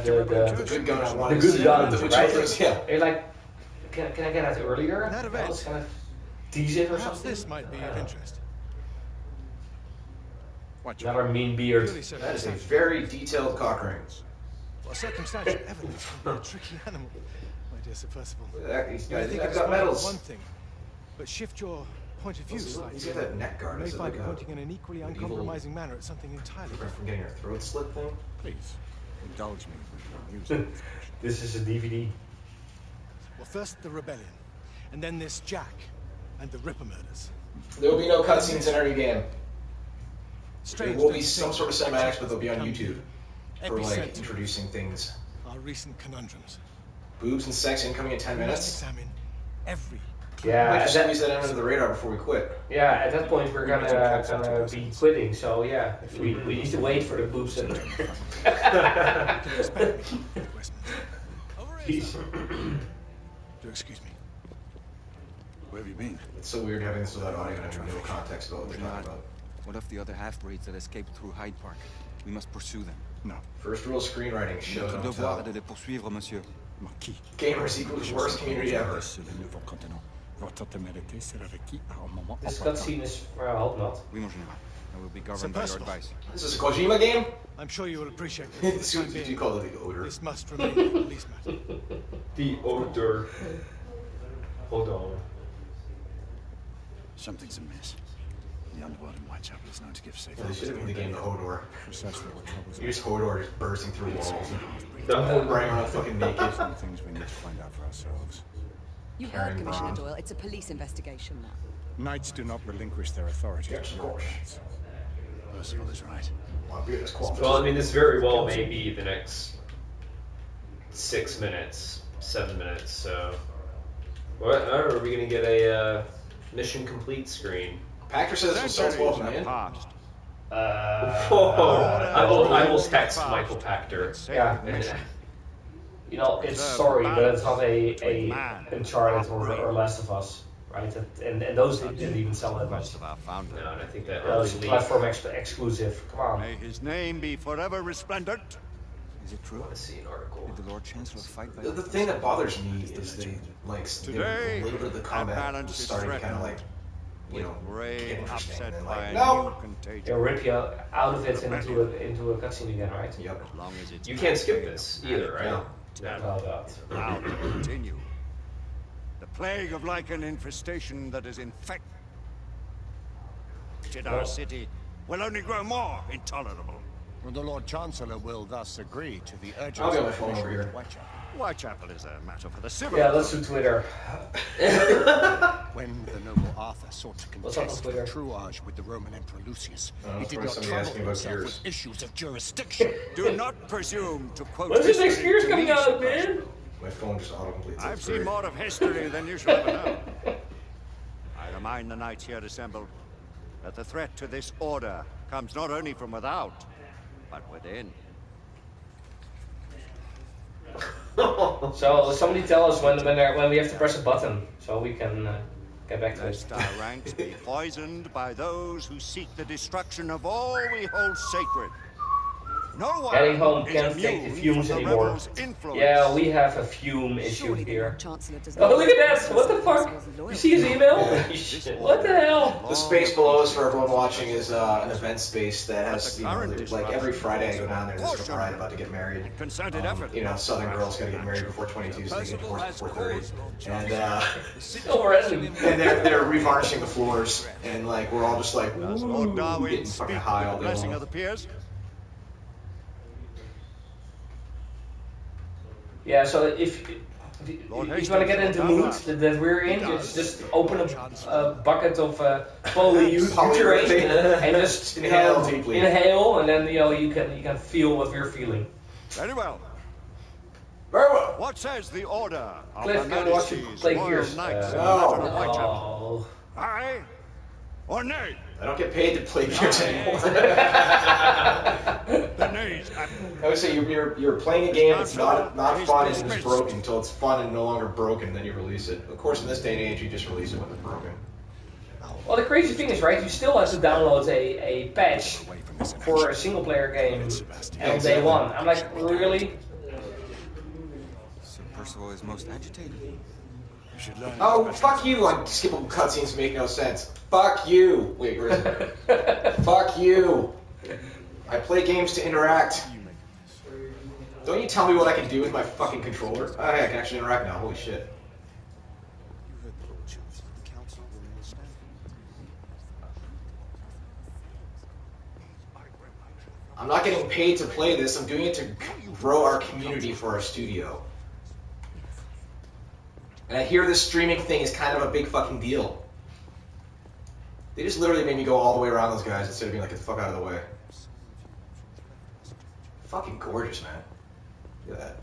the good gun I wanted the to good see. gun, The right? Which yeah. You're like, can I get out earlier? That event. Let's kind of tease it or Perhaps something. this might be of interest. What Another mean beard. That is a very detailed cock ring. Well, circumstantial evidence can be a tricky animal, my dear Sir Percival. These You may guys, think I've it's got one medals. thing, but shift your point of view slightly. You get that neck guard. You may Is it find like it a pointing in an equally uncompromising manner at something entirely different different. from getting your throat slit thing? Please, indulge me with your music. This is a DVD. Well, first the rebellion, and then this Jack and the Ripper murders. There will be no cutscenes in every game. There Strange, will don't be you some think, sort of cinematics, but they'll be on YouTube for like epicenter introducing things. our recent conundrums. Boobs and sex incoming in 10 We must minutes. examine every. Yeah, I at just that, squeeze that under the radar before we quit. yeah. At that point, we're gonna be quitting. So yeah, we need to wait for the boobs and. Jeez. Do excuse me. Where have you been? It's so weird having this without audio and having no context about what they're talking about. What of the other half-breeds that escaped through Hyde Park? We must pursue them. No. First rule of screenwriting: show Notre don't devoir est tell. de les poursuivre, monsieur. Marquis. Gamers equals worst community ever. Sur le nouveau continent. Votre témérité sera requis à un moment This opportun. cutscene is. Well, I hope not. Oui, mon général. I will be governed by your advice. This is a Kojima game? I'm sure you will appreciate that. for the This time is being, you call it the odor. This must remain a police matter. The odor. Hold on. Something's amiss. The underworld in Whitechapel is known to give safe Yeah, they should have made the game the Hodor. Precisely what troubles You're just Hodor just bursting through walls. No. Running around fucking naked. Some things we need to find out for ourselves. You Karen heard, Commissioner Bond. Doyle. It's a police investigation now. Knights do not relinquish their authority. Yes, of course. Percival is right. My beard is qualified. Well, I mean, this very well may be the next 6 minutes, 7 minutes. So, what? Are we gonna get a mission complete screen? Pachter says this will sell 12 million. I will text Michael Pachter. Yeah. You know, it's sorry, but it's not a Uncharted or Last of Us, right? And those didn't even sell that much. No, and I think that That was early leak. platform exclusive. Come on. May his name be forever resplendent. Is it true? I want to see an article. Did the Lord Chancellor fight by The thing that bothers me is they like Today, a little bit of the combat balance was is starting to kind of threatened. like, you know, Ray get interesting. upset And by like, a no. new contagion. They'll rip you out of it and into a cutscene again, right? Yep. As long as it's You can't skip this either, right? No. Oh god. allowed to continue. The plague of lichen infestation that is infect. in our city will only grow more intolerable. Well, the Lord Chancellor will thus agree to the urgency I'll get my of phone over here. Whitechapel. Whitechapel is a matter for the civil. Yeah, let's do Twitter. When the noble Arthur sought to What's up on contest Twitter? the truage with the Roman Emperor Lucius, he of did course not somebody trouble asked me about himself Gears. with issues of jurisdiction. Do not presume to quote When's the next history Gears to coming me, out, Sir man? My phone just auto-completes. I've It's seen great. more of history than you shall ever know. I remind the knights here assembled that the threat to this order comes not only from without, but within. So somebody tell us when we have to press a button so we can get back to it. Lest our ranks be poisoned by those who seek the destruction of all we hold sacred. No one Getting home is can't take the immune fumes from the anymore. rebels' influence. Yeah, we have a fume issue Surely the here. Lord Chancellor does Oh, not look at that! What the fuck? You see his email? What the hell? The space below us for everyone watching is an event space that has, you know, like every Friday I go down there and there's a bride about to get married. Concerted effort. You know, Southern girls got to get married before 22, so they get divorced before 30. And Already. and they're revarnishing the floors, and like we're all just like Does Lord Darwin getting speak fucking with high all the day blessing long. of the peers? Yeah, so if you want to get into the mood that we're in, just open a bucket of polyurethane and just inhale deeply. Inhale, and then you can feel what we're feeling. Very well. Very well. What says the order of Cliff, Her can watch you Majesty's play Royal Gears. Knights in the matter of Whitechapel? Oh. Aye or nay? I don't get paid to play games anymore. The nays. I would say you're playing a game that's not fun and it's broken until it's fun and no longer broken, and then you release it. Of course, in this day and age, you just release it when it's broken. Well, the crazy thing is, right, you still have to download a patch for a single player game on day one. I'm like, really? Sir Percival is most agitated. Oh, fuck you! Like skipping cutscenes make no sense. Fuck you! Wait, where is it? Fuck you! I play games to interact. Don't you tell me what I can do with my fucking controller. Oh, hey, I can actually interact now. Holy shit. I'm not getting paid to play this. I'm doing it to grow our community for our studio. And I hear this streaming thing is kind of a big fucking deal. They just literally made me go all the way around those guys instead of being like, get the fuck out of the way. Fucking gorgeous, man. Look at that.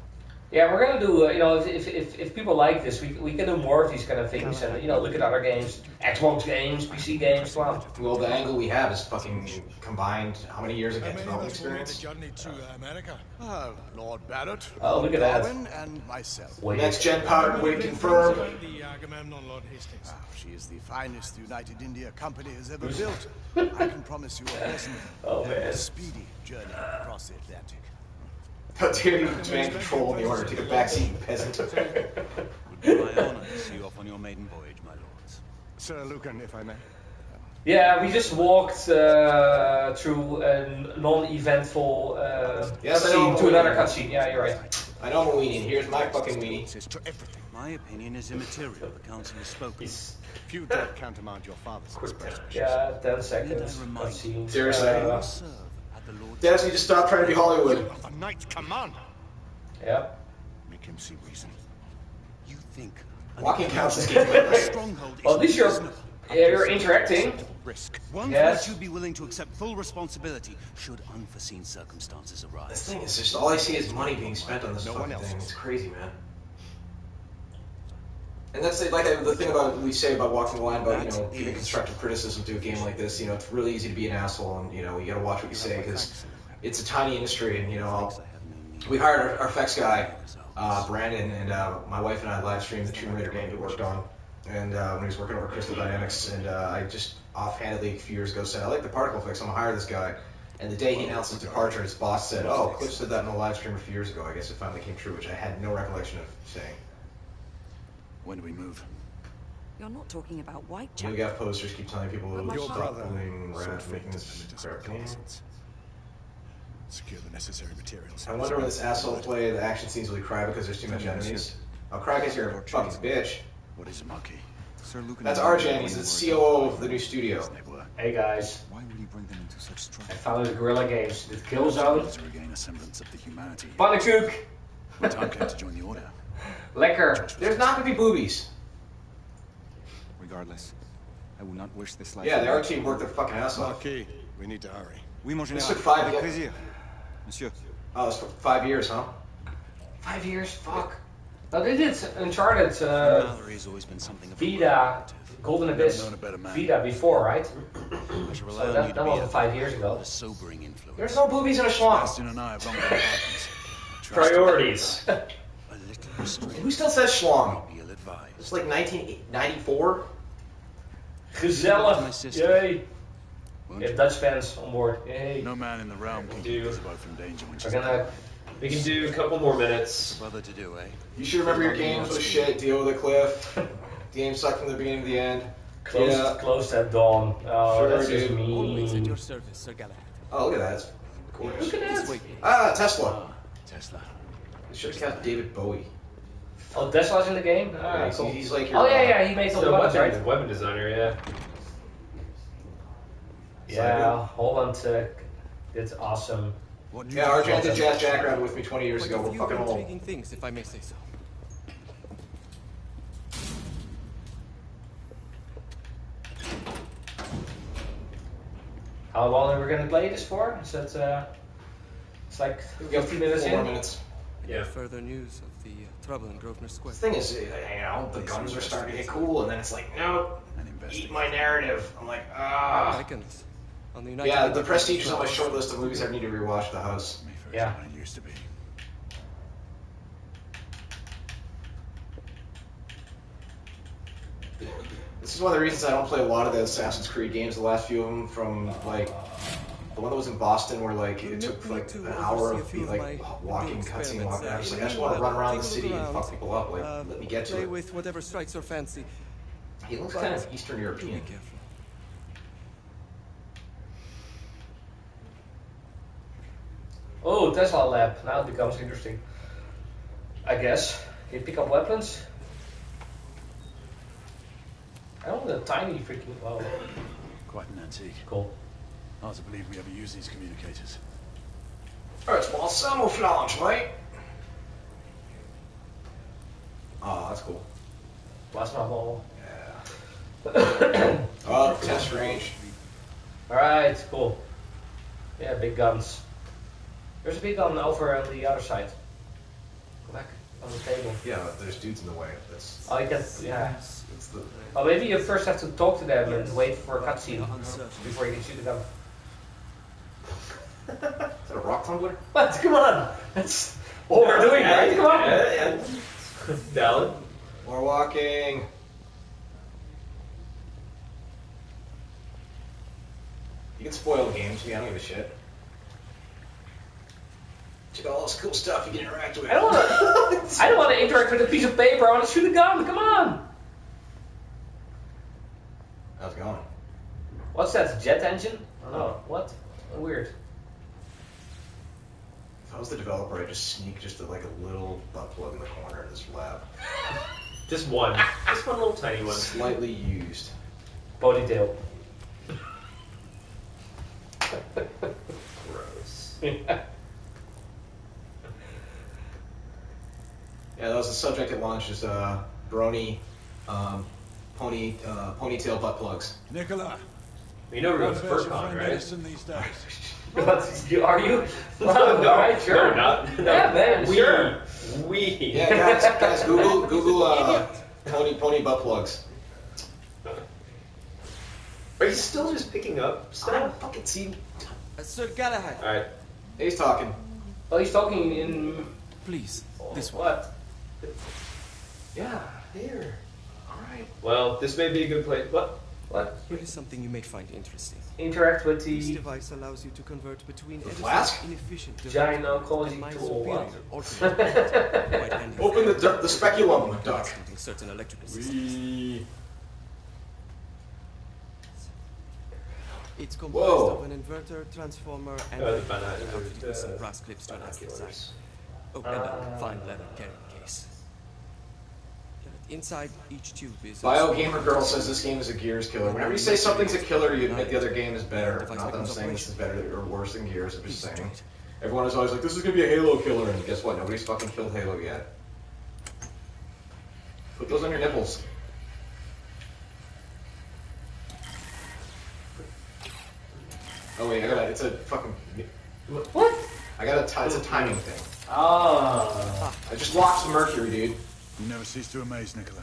Yeah, we're gonna do. If people like this, we can do more of these kind of things, and look at other games, Xbox games, PC games. Wow. Well, the angle we have is fucking combined. How many years of development experience? journey to America. Lord Barrett, Oh, look at that. Darwin, and myself. Next gen powered weight confirmed. The Agamemnon, Lord Hastings. She is the finest United India Company has ever built. I can promise you a pleasant, speedy journey across the Atlantic. How dare you demand control in the order? Take a backseat, you peasant. It would be my honor to see you off on your maiden voyage, my lords. Sir Lucan, if I may. Yeah, we just walked through a non-eventful Yes, I cutscene know. to another cutscene. Yeah, you're right. I know I'm a weenie, and here's my fucking weenie. My opinion is immaterial. The council has spoken. Few dare countermand your father's expression. Yeah, 10 seconds cutscene. Seriously? Serve at the Lord. Dennis, you just stop trying to be Hollywood. A knight's command. Yeah. Make him see reason. You think Walking counts as gameplay. stronghold is Well, at least you're interacting. Risk. one Yes. for which you'd be willing to accept full responsibility should unforeseen circumstances This arise. thing is just, all I see is money being spent on this fucking thing. It's crazy, man. And that's like the thing about we say about walking the line about giving constructive criticism to a game like this. It's really easy to be an asshole, and you gotta watch what you say because it's a tiny industry. And we hired our effects guy, Brandon, and my wife and I live streamed the Tomb Raider game we worked on, and when he was working over Crystal Dynamics, and I just offhandedly a few years ago said I like the particle effects. I'm gonna hire this guy. And the day he announced his departure, his boss said, "Oh, Cliff said that in a live stream a few years ago. I guess it finally came true," which I had no recollection of saying. When do we move? You're not talking about You Whitechapel. got posters keep telling people But my to stop father pulling sought rat fate making to this limit his crap game. reconnaissance. Secure the necessary materials. I wonder when this asshole play the action scenes will he cry because there's too much enemies. I'll cry because you're a fucking bitch. What is a monkey? Sir Lucan. That's Arjan, he's the COO of the new studio. Hey guys. Why would he bring them into such trouble? I found the Guerrilla Games. The kill zone. To regain a semblance of the humanity. Pannenkoek. When time came to join the order. Lekker. There's not gonna be boobies. Regardless, I will not wish this life. Yeah, the RT worked their fucking ass off. Marquis, we need to hurry. Oui, mon This général. took 5 years. Plaisir. Monsieur. Oh, it's 5 years, huh? 5 years? Fuck. No, they did Uncharted, Mallory's always been something of a Vita, Golden Abyss, known a better man. Vita before, right? I shall rely So on you that to be wasn't 5 years ago. a sobering influence. There's no boobies in a schlong. Bastion and I have long been partners. Priorities. A little restraint. Who still says schlong? Be ill-advised. It's like 1994. Gezellig. Yay. We have Dutch fans on board. Yay. No man in the realm can keep his wife from danger when she's We're gonna We can do a couple more minutes. Brother to do, eh? You should remember your games was shit. Deal with a cliff. The game sucked from the beginning to the end. close at dawn. Oh, Sure, that's just dude. Always at mean. your service, Sir Galahad. Oh, look at that. It's gorgeous. Look at This that. way. Ah, Tesla. Tesla. It should have cast David Bowie. Oh, Tesla's in the game? Yeah, Ah, he's, cool. he's like your. Oh, yeah, he made all the So weapons, right? weapon designer, yeah. Yeah, Holland, it's awesome. Yeah, Argent did Jazz Jackrabbit with me 20 years ago. We're fucking old. intriguing things, if I may say so. How long are we gonna play this for? Is that, it's like 15 minutes 4 in? minutes. Yeah. Further news of the trouble in Grosvenor Square. The thing is, the guns are starting to get cool, and then it's like, no, eat my narrative. I'm like, ah. Icons. On the United Yeah, The Kingdom. Prestige is on my short list of movies I need to rewatch. The House. Yeah. It used to be. This is one of the reasons I don't play a lot of the Assassin's Creed games. The last few of them, from like the one that was in Boston, where like it took like an hour of me like walking cutscene walking. I was like, I just want to run around the city and fuck people up. Like, let me get to Play it. with whatever strikes your fancy. He looks kind of Eastern European. Be careful. Oh, Tesla lab. Now it becomes interesting. I guess. You pick up weapons. I want a tiny freaking. Oh, Quite an antique. cool. Hard to believe we ever use these communicators. It's camouflage, mate. Oh, that's cool. Plasma ball. Yeah. Oh, test range. Alright, cool. Yeah, big guns. There's a big gun over on the other side. Go back on the table. Yeah, but there's dudes in the way. That's. Oh, you can. Yeah. It's the. Oh, maybe you first have to talk to them and wait for a cutscene before you can shoot the gun. Is that a rock tumbler? What? Come on! That's what we're doing, right? Come on! Yeah. Valid. More walking. You can spoil games, me, I don't give a shit. Check out all this cool stuff you can interact with. I don't want to interact with a piece of paper. I want to shoot a gun. Come on! How's it going? What's that? Jet engine? Oh, what? Weird. If I was the developer, I'd just sneak just like a little butt plug in the corner of this lab. Just one. Just one little tiny one. Slightly used. Ponytail. Gross. Yeah, that was the subject at launch. Is brony, ponytail butt plugs. Nicola. You know we're going to Where's your FurCon, friend right? Edison these days? Are you? No, Alright, sure. No, not. No. Yeah, man, sure. We. Yeah, guys, Google pony butt plugs. Are you still just picking up I stuff? don't fucking see. Sir Galahad. Alright. He's talking. Oh, he's talking in. Please, this one. What? Yeah, here. All right. Well, this may be a good place. What? What? Here is something you may find interesting. Interact with This the device allows you to convert between Edison's flask? inefficient gynecology and my tool. superior What? alternative. Quite handy. Open the speculum, Doc. Something certain electrical systems. It's composed Whoa. of an inverter, transformer, and The banana, outfitted with some brass clips to enhance the design. Oh, and a fine leather carrying case. Let it Inside each tube is. BioGamer Girl says this game is a Gears killer. Whenever you say something's a killer, you admit the other game is better. Not that I'm saying this is better or worse than Gears. I'm just saying. Everyone is always like, this is gonna be a Halo killer, and guess what? Nobody's fucking killed Halo yet. Put those on your nipples. Oh wait, it's a fucking... What? It's a timing thing. Oh. I just watched Mercury, dude. You never cease to amaze, Nicola.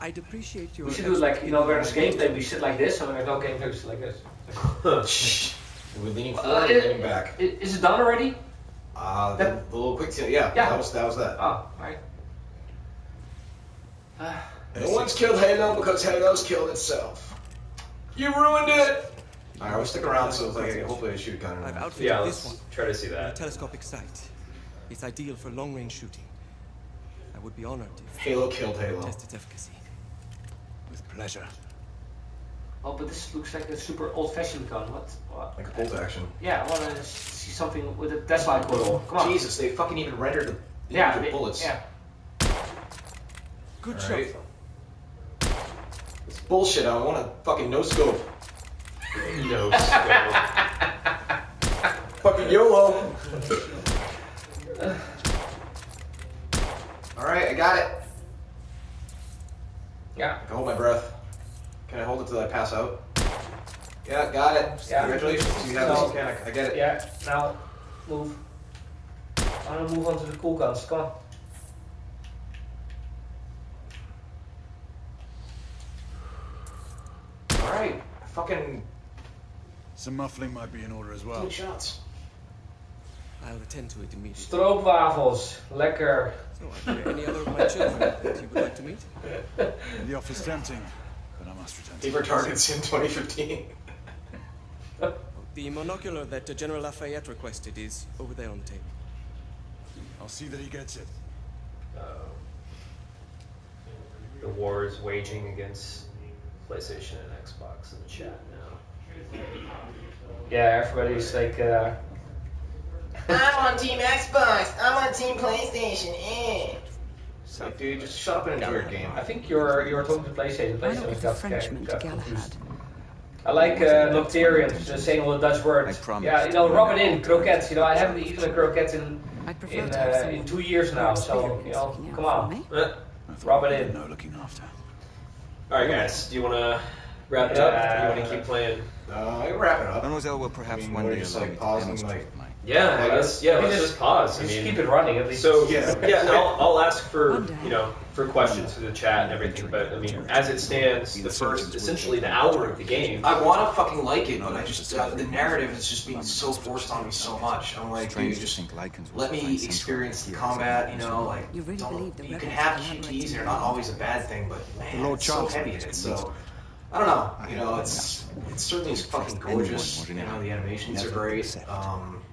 I'd appreciate your... We should do it like, where there's gameplay, we sit like this, and when there's no gameplay, we sit like this. Shh. We're leaning forward and leaning back. Is it done already? The little quick tip, yeah. That was that. Oh, alright. No one's killed Halo because Halo's killed itself. You ruined it! Alright, we'll stick around so hopefully I shoot a gun. Yeah, let's try to see that. A telescopic sight. It's ideal for long-range shooting. I would be honored if Halo killed Halo. Test its efficacy. With pleasure. Oh, but this looks like a super old-fashioned gun. What? Like a bolt action. Yeah, I want to see something with a Tesla coil. Come on. Jesus, they fucking even rendered the bullets. Yeah. Good shot. shot. It's bullshit. I want a fucking no scope. No scope. Fucking YOLO. Alright, I got it. Yeah. I can hold my breath. Can I hold it till I pass out? Yeah, got it. Yeah. Congratulations. You have this mechanic. I get it. Yeah, now, move. I want to move on to the cool guns. Come on. Alright. Fucking... Some muffling might be in order as well. 2 shots. I'll attend to it immediately. Stroopwafels. Lekker. So, are there any other of my children that you would like to meet? The offer's tempting, but I must return. Favorite targets in 2015. The monocular that General Lafayette requested is over there on the table. I'll see that he gets it. The war is waging against PlayStation and Xbox in the chat now. Yeah, everybody's like, I'm on Team Xbox. I'm on Team PlayStation. It's like, dude, just shut up and enjoy your game. I think you're talking to PlayStation. I know PlayStation the Frenchman to got Galahad. confused. I like Noctarian, saying all the Dutch words. Yeah, rub it in, croquettes. I haven't eaten a croquette in 2 years now, so come on, rub it in. No looking after. All right, guys, do you want to wrap it up? Or do you want to keep playing? I can wrap it up. Mademoiselle will perhaps one we're day just allow like me to pausing, demonstrate like. my... Let's just pause. Just keep it running at least. So I'll ask for for questions through the chat and everything. But I mean, as it stands, the first essentially the hour of the game. I want to fucking like it, but I just the narrative is just being so forced on me so much. I'm like, dude, just let me experience the combat. You really believe the you can rebels have can QTs, they're not always a bad thing, but man, it's so heavy in it. So I don't know. It's certainly is fucking gorgeous. The animations are great.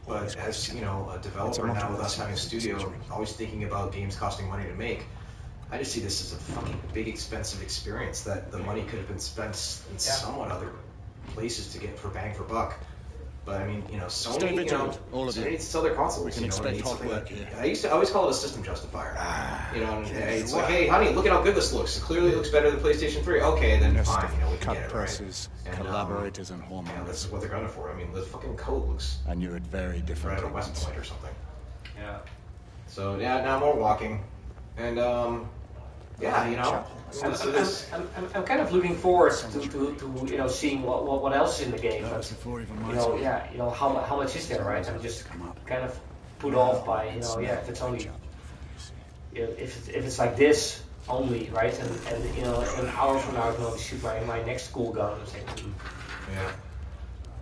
But as a developer now with us having a studio, always thinking about games costing money to make, I just see this as a fucking big expensive experience that the money could have been spent in somewhat other places to get for bang for buck. But I mean, Sony, Sony needs to sell their consoles. We can expect hard work here. I always call it a system justifier. And it's like, hey, honey, look at how good this looks. It clearly looks better than PlayStation 3. Okay, then fine, we can get it, right? And, collaborators and hormones. That's what they're going for. I mean, the fucking code looks. And you're at very different. Right at West Point or something. Yeah. So now more walking, and I'm kind of looking forward to seeing what else is in the game. But, how much is there, right? I'm just kind of put off by if it's only if it's like this only, right? And an hour from now I'm going to shoot my next cool gun. It's like,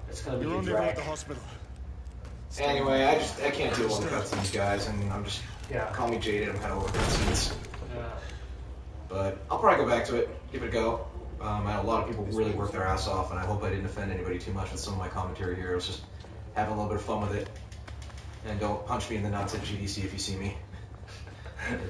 it's going to be a drag. Anyway, I can't deal with the cutscenes, guys, and I'm just call me jaded. I'm kind of over cutscenes. But I'll probably go back to it, give it a go. I know a lot of people really work their ass off, and I hope I didn't offend anybody too much with some of my commentary here. I was just having a little bit of fun with it. And don't punch me in the nuts at GDC if you see me.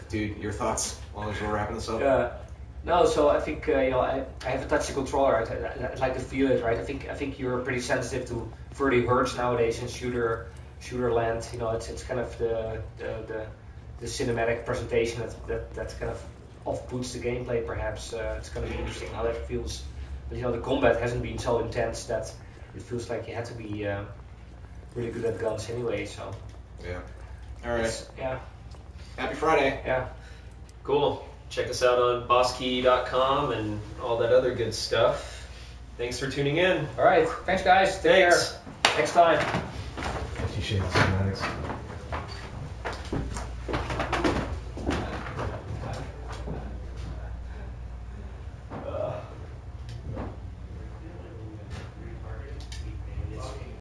Dude, your thoughts while we're wrapping this up? No, so I think I have a touchy controller. I'd like to feel it, right? I think you're pretty sensitive to 30 hertz nowadays in shooter land. It's kind of the the cinematic presentation that kind of off-puts the gameplay. Perhaps it's going to be interesting how that feels. But the combat hasn't been so intense that it feels like you had to be really good at guns anyway. So yeah. All right. Yeah. Happy Friday. Yeah. Cool. Check us out on bosskey.com and all that other good stuff. Thanks for tuning in. All right. Thanks, guys. Take care. Next time. 50 Shades of Cinematics.